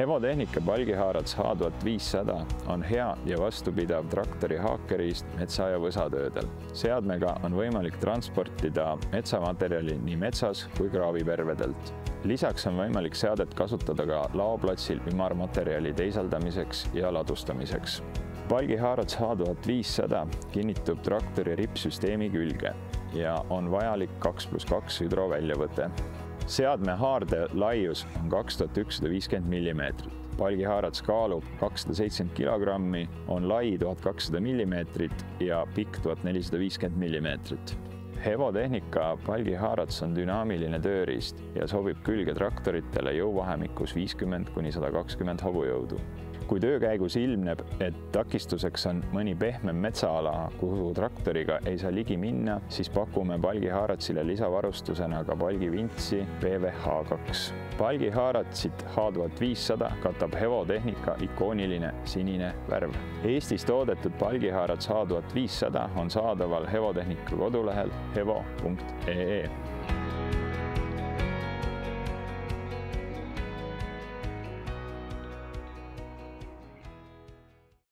Hevotehnika palgihaarats H1500 on hea ja vastupidav traktori haakeriist metsa- ja võsatöödel. Seadmega on võimalik transportida metsamaterjali nii metsas kui kraavipervedelt. Lisaks on võimalik seadet kasutada ka laoplatsil ümarmaterjali teisaldamiseks ja ladustamiseks. Palgihaarats H1500 kinnitub traktori rippsüsteemi külge ja on vajalik 2+2 hüdroväljavõte. Seadme haarde laius on 2150 mm. Palgihaarats kaalub 270 kg, on lai 1200 mm ja pikk 1450 mm. Hevotehnika palgihaarats on dünaamiline tööriist ja sobib külge traktoritele jõuvahemikus 50–120 hobujõudu. Kui töö käigus ilmneb, et takistuseks on mõni pehmem metsaala, kuhu traktoriga ei saa ligi minna, siis pakume palgihaaratsile lisavarustusena ka palgivintsi PVH2. Palgihaaratsit H1500 katab Hevotehnika ikooniline sinine värv. Eestis toodetud palgihaarats H1500 on saadaval Hevotehnika kodulehel hevo.ee.